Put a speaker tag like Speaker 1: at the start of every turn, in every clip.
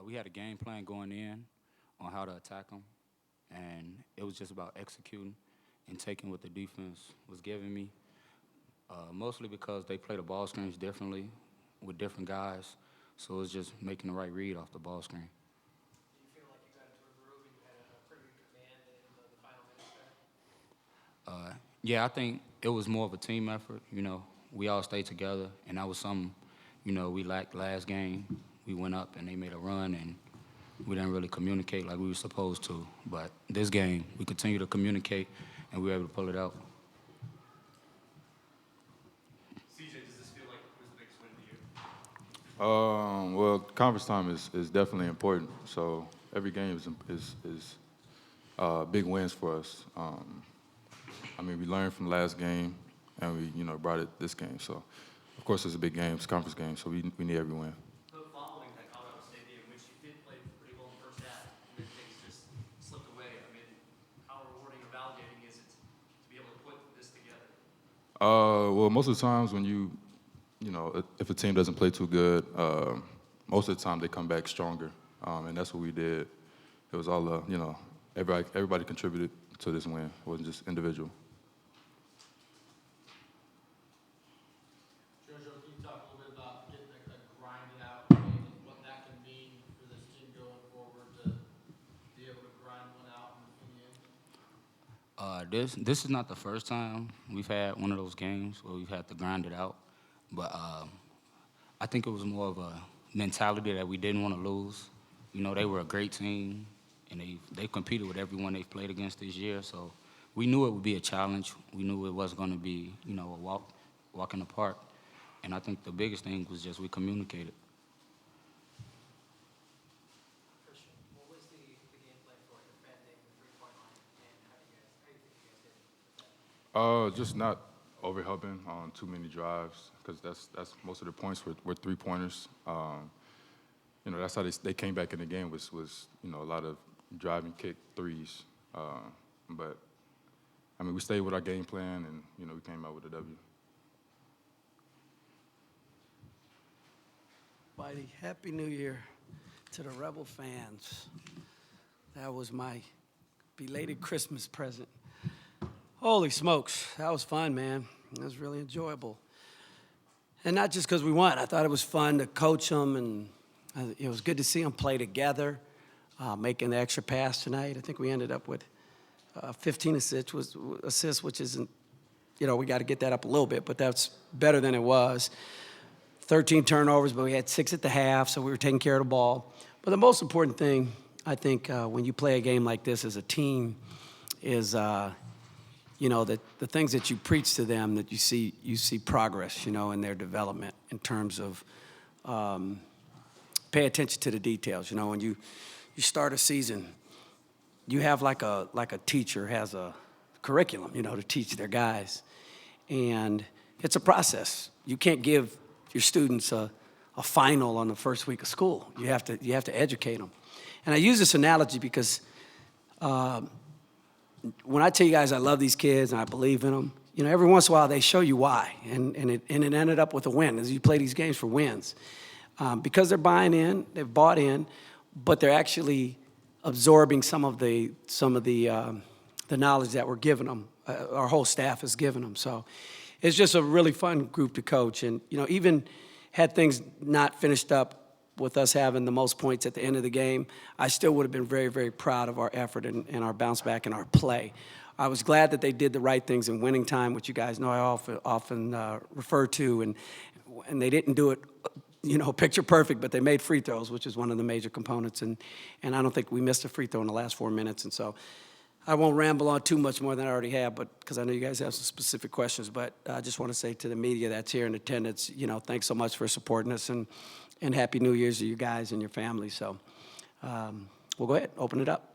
Speaker 1: We had a game plan going in on how to attack them, and it was just about executing and taking what the defense was giving me. Mostly because they play the ball screens differently with different guys, so it's just making the right read off the ball screen.
Speaker 2: Do you feel like you got into a groove and you had a pretty good command in the final minutes there?
Speaker 1: Yeah, I think it was more of a team effort. We all stayed together, and that was something, we lacked last game. We went up and they made a run, and we didn't really communicate like we were supposed to. But this game, we continued to communicate, and we were able to pull it out.
Speaker 3: CJ, does this feel like it was the biggest win of the year?
Speaker 4: Well, conference time is definitely important. So every game is big wins for us. We learned from last game, and we brought it this game. So of course it's a big game, it's a conference game. So we need every win.
Speaker 3: But following that Colorado State game, which you did play pretty well in the first half, and then things just slipped away. How rewarding or validating is it to be able to put this together?
Speaker 4: Well, most of the times when if a team doesn't play too good, most of the time they come back stronger, and that's what we did. It was all everybody contributed to this win. It wasn't just individual.
Speaker 5: Jojo, can you talk a little bit about getting a grinded out game and what that can mean for this team going forward to be able to grind one out in the end?
Speaker 1: This is not the first time we've had one of those games where we've had to grind it out, but I think it was more of a mentality that we didn't want to lose. They were a great team, and they competed with everyone they've played against this year, so we knew it would be a challenge. We knew it wasn't going to be, a walk in the park, and I think the biggest thing was just we communicated.
Speaker 2: Christian, what was the game plan for defending the three-point line, and how do you think you guys did?
Speaker 4: Just not overhelping on too many drives, because that's most of the points were three-pointers. That's how they came back in the game was a lot of driving kick threes. But we stayed with our game plan, and we came out with a W.
Speaker 6: Buddy, Happy New Year to the Rebel fans. That was my belated Christmas present. Holy smokes, that was fun, man. That was really enjoyable. And not just because we won. I thought it was fun to coach them, and it was good to see them play together, making the extra pass tonight. I think we ended up with 15 assists, which isn't, we got to get that up a little bit, but that's better than it was. 13 turnovers, but we had 6 at the half, so we were taking care of the ball. But the most important thing, I think, when you play a game like this as a team is, the things that you preach to them, that you see progress, in their development in terms of pay attention to the details. When you start a season, you have like a teacher has a curriculum, to teach their guys. And it's a process. You can't give your students a final on the first week of school. You have to educate them. And I use this analogy because when I tell you guys I love these kids and I believe in them, every once in a while they show you why. And it ended up with a win, as you play these games for wins. Because they're buying in, they've bought in, but they're actually absorbing some of the knowledge that we're giving them. Our whole staff has given them. So it's just a really fun group to coach. And even had things not finished up with us having the most points at the end of the game, I still would have been very, very proud of our effort and our bounce back and our play. I was glad that they did the right things in winning time, which you guys know I often refer to, and they didn't do it picture perfect, but they made free throws, which is one of the major components. And I don't think we missed a free throw in the last 4 minutes. And so I won't ramble on too much more than I already have, but because I know you guys have some specific questions. But I just want to say to the media that's here in attendance, thanks so much for supporting us, and Happy New Year's to you guys and your family. So we'll go ahead, open it up.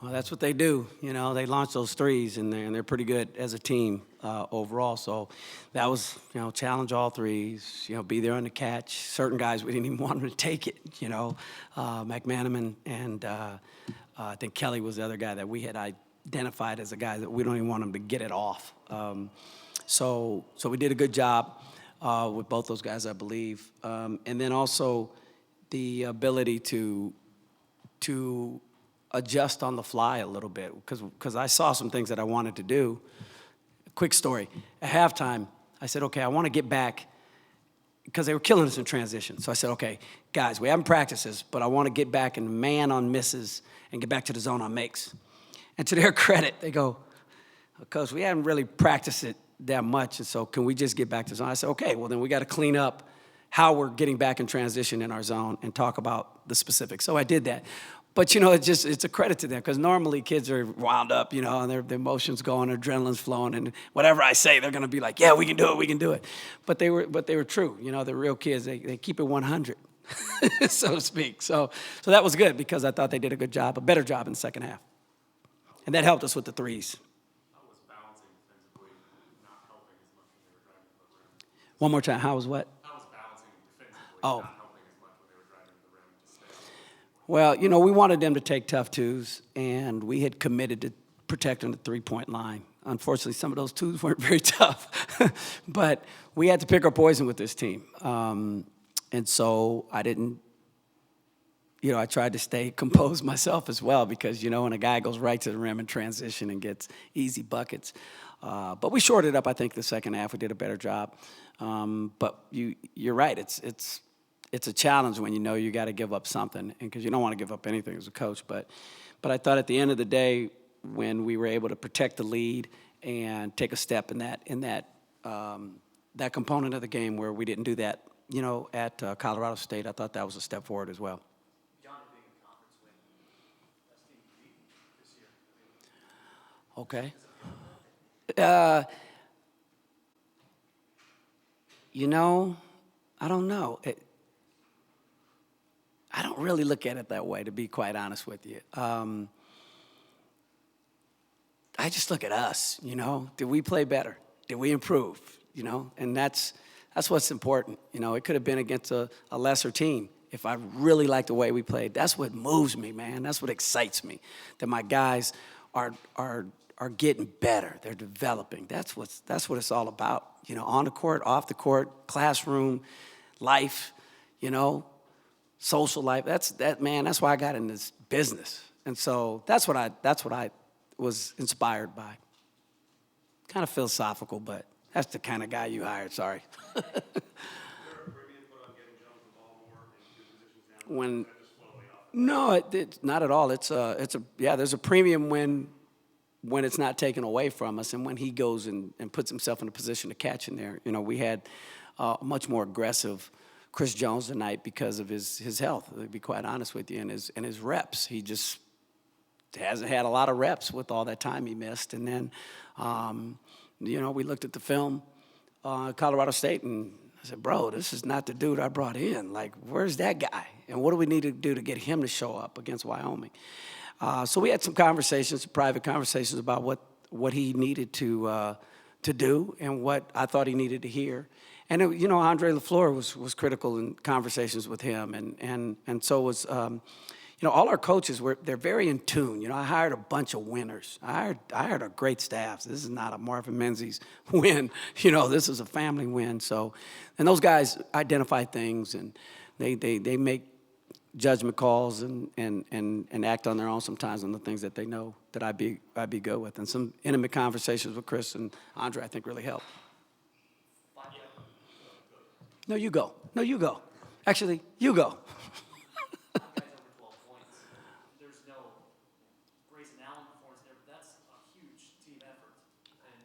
Speaker 6: Well, that's what they do. They launch those threes, and they're pretty good as a team overall. So that was, challenge all threes, be there on the catch. Certain guys, we didn't even want them to take it, McManaman and I think Kelly was the other guy that we had identified as a guy that we don't even want him to get it off. So we did a good job with both those guys, I believe. And then also the ability to adjust on the fly a little bit, because I saw some things that I wanted to do. Quick story. At halftime, I said, okay, I want to get back, because they were killing us in transition. So I said, okay, guys, we haven't practiced this, but I want to get back and man on misses and get back to the zone on makes. And to their credit, they go, Coach, we haven't really practiced it that much, and so can we just get back to zone? I said, okay, well, then we got to clean up how we're getting back in transition in our zone and talk about the specifics. So I did that. But, it's a credit to them, because normally kids are wound up, and their emotions going, adrenaline's flowing, and whatever I say, they're going to be like, yeah, we can do it. But they were true. The real kids, they keep it 100, so to speak. So that was good, because I thought they did a good job, a better job in the second half. And that helped us with the threes.
Speaker 3: How was balancing defensively not helping as much when they were driving to the rim?
Speaker 6: One more time, how was what?
Speaker 3: How was balancing defensively
Speaker 6: Oh.
Speaker 3: not helping as much when they were driving to the rim to stay on the
Speaker 6: Well, we wanted them to take tough twos, and we had committed to protecting the three-point line. Unfortunately, some of those twos weren't very tough, but we had to pick our poison with this team. And so I didn't, I tried to stay composed myself as well, because, when a guy goes right to the rim in transition and gets easy buckets. But we shorted up, I think, the second half. We did a better job. But you're right. It's a challenge when you got to give up something, and because you don't want to give up anything as a coach. But I thought at the end of the day, when we were able to protect the lead and take a step in that component of the game where we didn't do that, at Colorado State, I thought that was a step forward as well.
Speaker 3: Beyond it being a conference win, best team you beat this year.
Speaker 6: Okay. I don't know. I don't really look at it that way, to be quite honest with you. I just look at us, Did we play better? Did we improve? And that's what's important. It could have been against a lesser team. If I really like the way we played, that's what moves me, man. That's what excites me, that my guys are getting better. They're developing. That's what it's all about. On the court, off the court, classroom, life, social life. That's why I got in this business. And so that's what I was inspired by. Kind of philosophical, but that's the kind of guy you hired, sorry. No, it's not at all. There's a premium when it's not taken away from us, and when he goes and puts himself in a position to catch in there. We had a much more aggressive Chris Jones tonight because of his health, to be quite honest with you, and his reps. He just hasn't had a lot of reps with all that time he missed. And then, we looked at the film, Colorado State, and I said, bro, this is not the dude I brought in. Like, where's that guy? And what do we need to do to get him to show up against Wyoming? So we had some conversations, private conversations about what he needed to do and what I thought he needed to hear. And Andre LaFleur was critical in conversations with him, and so was all our coaches. They're very in tune. I hired a bunch of winners. I hired a great staff. This is not a Marvin Menzies win. This is a family win. So, and those guys identify things, and they make judgment calls and act on their own sometimes on the things that they know that I'd be good with. And some intimate conversations with Chris and Andre, I think, really helped. No, you go. Actually, you go.
Speaker 3: Guys over 12 points. There's no Grayson Allen performance there, but that's a huge team effort. And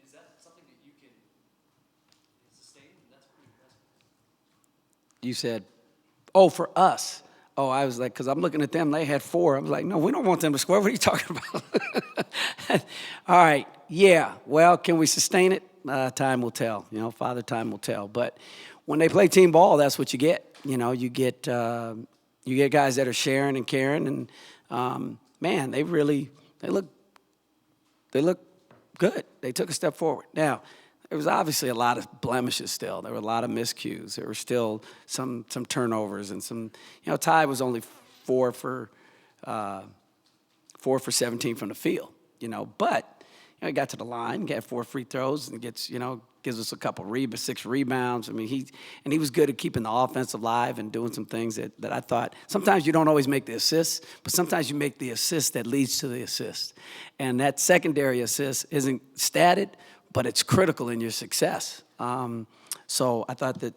Speaker 3: is that something that you can sustain? That's pretty impressive.
Speaker 6: You said, for us. I was like, because I'm looking at them, they had 4. I was like, no, we don't want them to score. What are you talking about? All right, yeah. Well, can we sustain it? Time will tell. Father, time will tell. But when they play team ball, that's what you get. You get guys that are sharing and caring, and man, they look good. They took a step forward. Now, there was obviously a lot of blemishes still. There were a lot of miscues. There were still some turnovers and some. Ty was only 4 for 17 from the field. But he got to the line, got 4 free throws, and gives us a couple 6 rebounds. I mean, he was good at keeping the offense alive and doing some things that I thought, sometimes you don't always make the assists, but sometimes you make the assist that leads to the assist. And that secondary assist isn't statted, but it's critical in your success. So I thought that,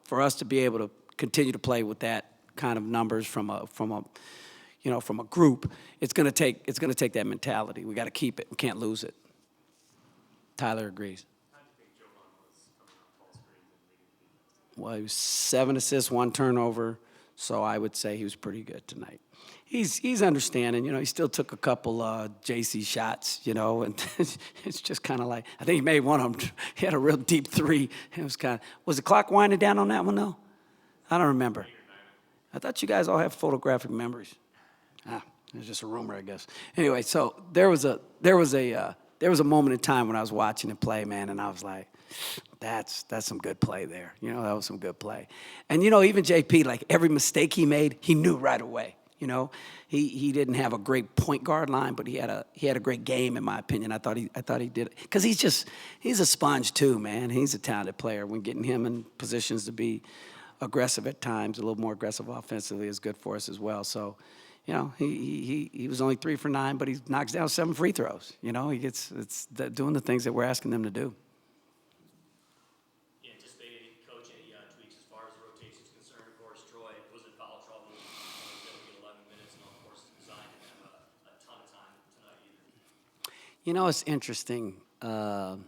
Speaker 6: for us to be able to continue to play with that kind of numbers from a group, it's going to take that mentality. We got to keep it. We can't lose it. Tyler agrees. Well, he was 7 assists, 1 turnover, so I would say he was pretty good tonight. He's understanding, he still took a couple JC shots, and it's just kind of like, I think he made one of them. He had a real deep 3. It was the clock winding down on that one, though? I don't remember. I thought you guys all have photographic memories. It's just a rumor, I guess. Anyway, so there was a moment in time when I was watching him play, man, and I was like, that's some good play there. That was some good play. And even JP, like every mistake he made, he knew right away. He didn't have a great point guard line, but he had a great game, in my opinion. I thought he did it because he's a sponge too, man. He's a talented player. When getting him in positions to be aggressive at times, a little more aggressive offensively, is good for us as well. So, he was only 3 for 9, but he knocks down 7 free throws. He gets doing the things that we're asking them to do.
Speaker 3: You anticipate coach any tweaks as far as the rotation is concerned? Of course, Troy was in foul trouble. He was able to get 11 minutes, and of course, Zion didn't have a ton of time tonight either.
Speaker 6: It's interesting. I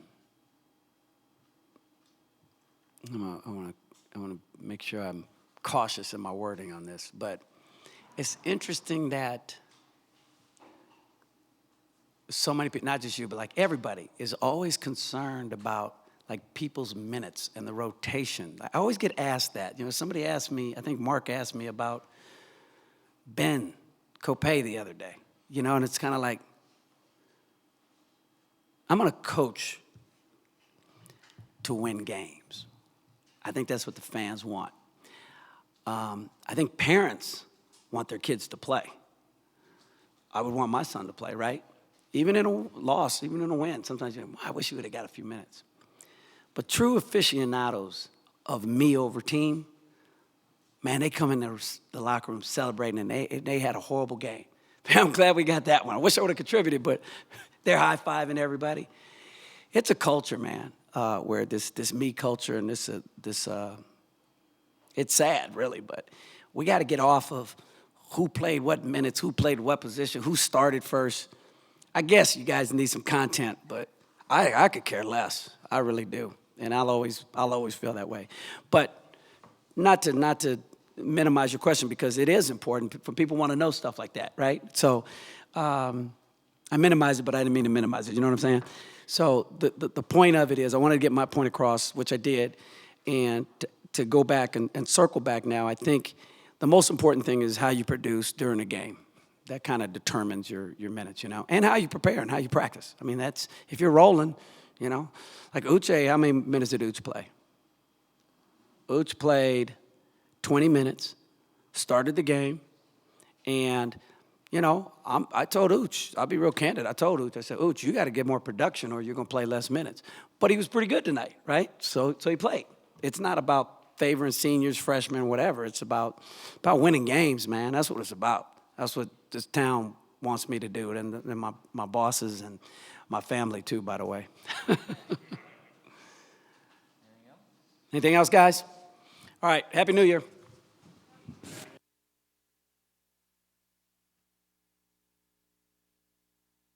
Speaker 6: want to make sure I'm cautious in my wording on this, but it's interesting that so many people, not just you, but like everybody, is always concerned about like people's minutes and the rotation. I always get asked that. Somebody asked me, I think Mark asked me about Ben Copay the other day. And it's kind of like, I'm going to coach to win games. I think that's what the fans want. I think parents want their kids to play. I would want my son to play, right? Even in a loss, even in a win. Sometimes I wish he would have got a few minutes. But true aficionados of me over team, man, they come in the locker room celebrating, and they had a horrible game. I'm glad we got that one. I wish I would have contributed, but they're high-fiving everybody. It's a culture, man, where this me culture and this it's sad, really, but we got to get off of who played what minutes, who played what position, who started first. I guess you guys need some content, but I could care less. I really do, and I'll always feel that way. But not to minimize your question, because it is important for people want to know stuff like that, right? So I minimize it, but I didn't mean to minimize it. You know what I'm saying? So the point of it is I wanted to get my point across, which I did, and to go back and circle back now, I think the most important thing is how you produce during a game. That kind of determines your minutes, and how you prepare and how you practice. I mean, that's, if you're rolling, like Uche, how many minutes did Uche play? Uche played 20 minutes, started the game, and, I told Uche, I'll be real candid, I told Uche, I said, Uche, you got to get more production or you're going to play less minutes. But he was pretty good tonight, right? So he played. It's not about favoring seniors, freshmen, whatever. It's about winning games, man. That's what it's about. That's what this town wants me to do, and my bosses and my family too, by the way. Anything else, guys? All right, Happy New Year.